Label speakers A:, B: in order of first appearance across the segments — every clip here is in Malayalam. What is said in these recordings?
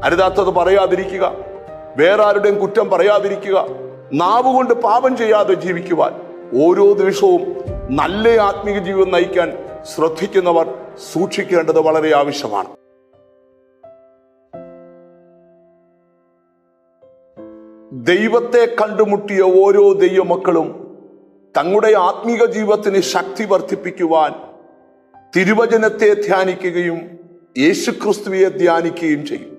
A: അരുതാത്തത് പറയാതിരിക്കുക, വേറെ ആരുടെയും കുറ്റം പറയാതിരിക്കുക, നാവ് കൊണ്ട് പാപം ചെയ്യാതെ ജീവിക്കുവാൻ, ഓരോ ദിവസവും നല്ല ആത്മീയ ജീവിതം നയിക്കാൻ ശ്രദ്ധിക്കുന്നവർ സൂക്ഷിക്കേണ്ടത് വളരെ ആവശ്യമാണ്. ദൈവത്തെ കണ്ടുമുട്ടിയ ഓരോ ദൈവമക്കളും തങ്ങളുടെ ആത്മീക ജീവിതത്തിന് ശക്തി വർദ്ധിപ്പിക്കുവാൻ തിരുവചനത്തെ ധ്യാനിക്കുകയും യേശുക്രിസ്തുവിനെ ധ്യാനിക്കുകയും ചെയ്യും.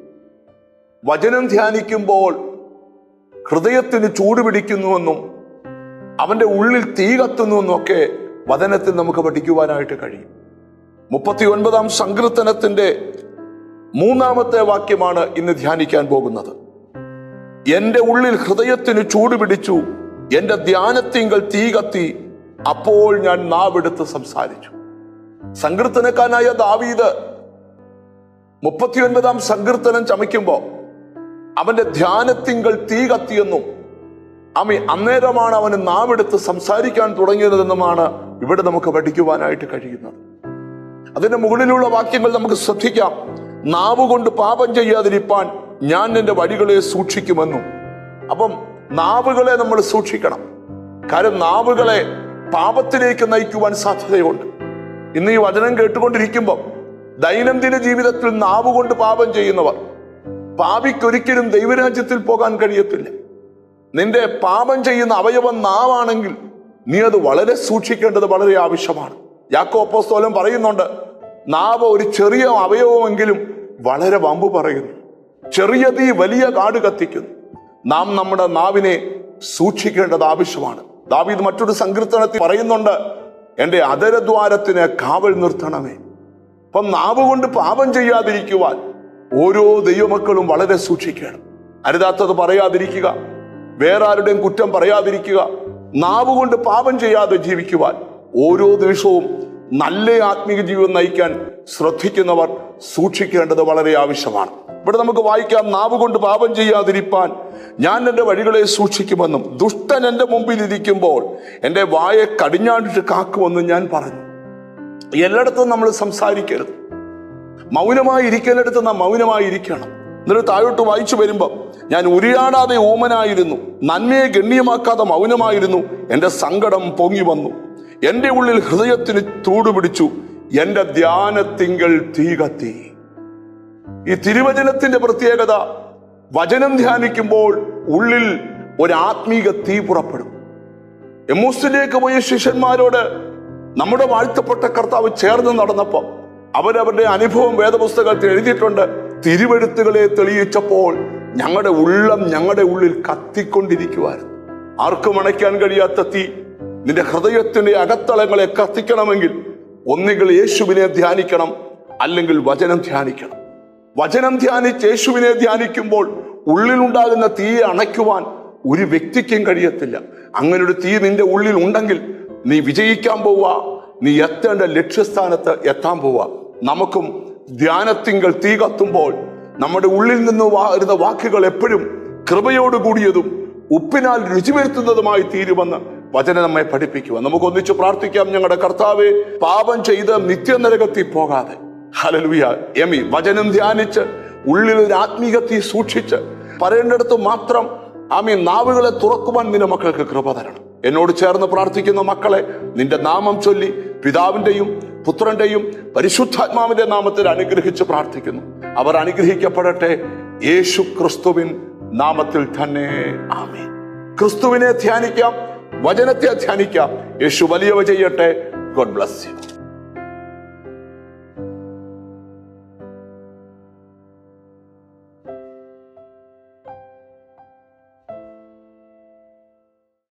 A: വചനം ധ്യാനിക്കുമ്പോൾ ഹൃദയത്തിന് ചൂടുപിടിക്കുന്നുവെന്നും അവന്റെ ഉള്ളിൽ തീ കത്തുന്നുവെന്നൊക്കെ വചനത്തിൽ നമുക്ക് പഠിക്കുവാനായിട്ട് കഴിയും. 39-ാം സങ്കീർത്തനത്തിന്റെ 3-ാമത്തെ വാക്യമാണ് ഇന്ന് ധ്യാനിക്കാൻ പോകുന്നത്. എന്റെ ഉള്ളിൽ ഹൃദയത്തിന് ചൂടുപിടിച്ചു, എന്റെ ധ്യാനത്തിങ്കൽ തീ കത്തി, അപ്പോൾ ഞാൻ നാവെടുത്ത് സംസാരിച്ചു. സങ്കീർത്തനക്കാരനായ ദാവീദ് 39-ാം സങ്കീർത്തനം ചമയ്ക്കുമ്പോ അവന്റെ ധ്യാനത്തിങ്കൽ തീ കത്തിയെന്നും അന്നേരമാണ് അവന് നാവെടുത്ത് സംസാരിക്കാൻ തുടങ്ങിയതെന്നുമാണ് ഇവിടെ നമുക്ക് പഠിക്കുവാനായിട്ട് കഴിയുന്നത്. അതിന്റെ മുകളിലുള്ള വാക്യങ്ങൾ നമുക്ക് ശ്രദ്ധിക്കാം. നാവ് കൊണ്ട് പാപം ചെയ്യാതിരിപ്പാൻ ഞാൻ എന്റെ വഴികളെ സൂക്ഷിക്കുമെന്നും. അപ്പം നാവുകളെ നമ്മൾ സൂക്ഷിക്കണം. കാരണം നാവുകളെ പാപത്തിലേക്ക് നയിക്കുവാൻ സാധ്യതയുണ്ട്. ഇന്ന് ഈ വചനം കേട്ടുകൊണ്ടിരിക്കുമ്പോൾ ദൈനംദിന ജീവിതത്തിൽ നാവ് കൊണ്ട് പാപം ചെയ്യുന്നവർ, പാപിക്കൊരിക്കലും ദൈവരാജ്യത്തിൽ പോകാൻ കഴിയത്തില്ല. നിന്റെ പാപം ചെയ്യുന്ന അവയവം നാവാണെങ്കിൽ നീ അത് വളരെ സൂക്ഷിക്കേണ്ടത് വളരെ ആവശ്യമാണ്. യാക്കോബ് അപ്പോസ്തലൻ പറയുന്നുണ്ട്, നാവ് ഒരു ചെറിയ അവയവമെങ്കിലും വളരെ വമ്പ് പറയുന്നു, ചെറിയ തീ വലിയ കാട് കത്തിക്കുന്നു. നാം നമ്മുടെ നാവിനെ സൂക്ഷിക്കേണ്ടത് ആവശ്യമാണ്. ദാവീദ് മറ്റൊരു സങ്കീർത്തനത്തിൽ പറയുന്നുണ്ട്, എന്റെ അധരദ്വാരത്തിന് കാവൽ നിർത്തണമേ. അപ്പം നാവ് കൊണ്ട് പാപം ചെയ്യാതിരിക്കുവാൻ ഓരോ ദൈവമക്കളും വളരെ സൂക്ഷിക്കണം. അരുതാത്തത് പറയാതിരിക്കുക, വേറെ ആരുടെയും കുറ്റം പറയാതിരിക്കുക, നാവ് കൊണ്ട് പാപം ചെയ്യാതെ ജീവിക്കുവാൻ, ഓരോ ദിവസവും നല്ല ആത്മീയ ജീവിതം നയിക്കാൻ ശ്രദ്ധിക്കുന്നവർ സൂക്ഷിക്കേണ്ടത് വളരെ ആവശ്യമാണ്. ഇവിടെ നമുക്ക് വായിക്കാം, നാവ് കൊണ്ട് പാപം ചെയ്യാതിരിപ്പാൻ ഞാൻ എൻ്റെ വഴികളെ സൂക്ഷിക്കുമെന്നും ദുഷ്ടൻ എൻ്റെ മുമ്പിൽ ഇരിക്കുമ്പോൾ എൻ്റെ വായെ കടിഞ്ഞാണിട്ട് കാക്കുമെന്നും ഞാൻ പറഞ്ഞു. എല്ലായിടത്തും നമ്മൾ സംസാരിക്കരുത്. മൗനമായി ഇരിക്കേണ്ടടുത്ത് നാം മൗനമായി ഇരിക്കണം. എന്നിട്ട് താഴോട്ട് വായിച്ചു വരുമ്പോൾ, ഞാൻ ഉരിയാടാതെ ഊമനായിരുന്നു, നന്മയെ ഗണ്യമാക്കാതെ മൗനമായിരുന്നു, എൻ്റെ സങ്കടം പൊങ്ങി വന്നു, എൻ്റെ ഉള്ളിൽ ഹൃദയത്തിന് ചൂടുപിടിച്ചു, എൻ്റെ ധ്യാനത്തിങ്കൽ തീ കത്തി. ഈ തിരുവചനത്തിന്റെ പ്രത്യേകത, വചനം ധ്യാനിക്കുമ്പോൾ ഉള്ളിൽ ഒരു ആത്മീക തീ പുറപ്പെടും. എമ്മൂസിലേക്ക് പോയ ശിഷ്യന്മാരോട് നമ്മുടെ വാഴ്ത്തപ്പെട്ട കർത്താവ് ചേർന്ന് നടന്നപ്പോൾ അവരവരുടെ അനുഭവം വേദപുസ്തകത്തിൽ എഴുതിയിട്ടുണ്ട്. തിരുവെഴുത്തുകളെ തെളിയിച്ചപ്പോൾ ഞങ്ങളുടെ ഉള്ളിൽ കത്തിക്കൊണ്ടിരിക്കുവായിരുന്നു. ആർക്കും അണയ്ക്കാൻ കഴിയാത്ത തീ നിന്റെ ഹൃദയത്തിന്റെ അകത്തളങ്ങളെ കത്തിക്കണമെങ്കിൽ ഒന്നുകിൽ യേശുവിനെ ധ്യാനിക്കണം, അല്ലെങ്കിൽ വചനം ധ്യാനിക്കണം. വചനം ധ്യാനിച്ച് യേശുവിനെ ധ്യാനിക്കുമ്പോൾ ഉള്ളിലുണ്ടാകുന്ന തീയെ അണയ്ക്കുവാൻ ഒരു വ്യക്തിക്കും കഴിയത്തില്ല. അങ്ങനെ ഒരു തീ നിന്റെ ഉള്ളിൽ ഉണ്ടെങ്കിൽ നീ വിജയിക്കാൻ പോവുക, നീ എത്തേണ്ട ലക്ഷ്യസ്ഥാനത്ത് എത്താൻ പോവുക. നമുക്കും ധ്യാനത്തിങ്കൽ തീ കത്തുമ്പോൾ നമ്മുടെ ഉള്ളിൽ നിന്ന് വരുന്ന വാക്കുകൾ എപ്പോഴും കൃപയോടുകൂടിയതും ഉപ്പിനാൽ രുചി വരുത്തുന്നതുമായി തീരുമെന്ന് വചനം നമ്മെ പഠിപ്പിക്കുക. നമുക്ക് ഒന്നിച്ച് പ്രാർത്ഥിക്കാം. ഞങ്ങളുടെ കർത്താവേ, പാപം ചെയ്ത് നിത്യനരകത്തിൽ പോകാതെ, ഹല്ലേലൂയ, വചനം ധ്യാനിച്ച് ഉള്ളിൽ ഒരു ആത്മീക തീ സൂക്ഷിച്ച് പറയേണ്ടടുത്ത് മാത്രം നാവുകളെ തുറക്കുവാൻ നിന്റെ മക്കൾക്ക് കൃപ തരണം. എന്നോട് ചേർന്ന് പ്രാർത്ഥിക്കുന്ന മക്കളെ നിന്റെ നാമം ചൊല്ലി പിതാവിന്റെയും പുത്രന്റെയും പരിശുദ്ധാത്മാവിന്റെ നാമത്തിൽ അനുഗ്രഹിച്ച് പ്രാർത്ഥിക്കുന്നു. അവർ അനുഗ്രഹിക്കപ്പെടട്ടെ യേശു ക്രിസ്തുവിൻ നാമത്തിൽ തന്നെ, ആമേൻ. ക്രിസ്തുവിനെ ധ്യാനിക്കാം, വചനത്തെ ധ്യാനിക്കാം. യേശു വലിയവ ചെയ്യട്ടെ. God bless you.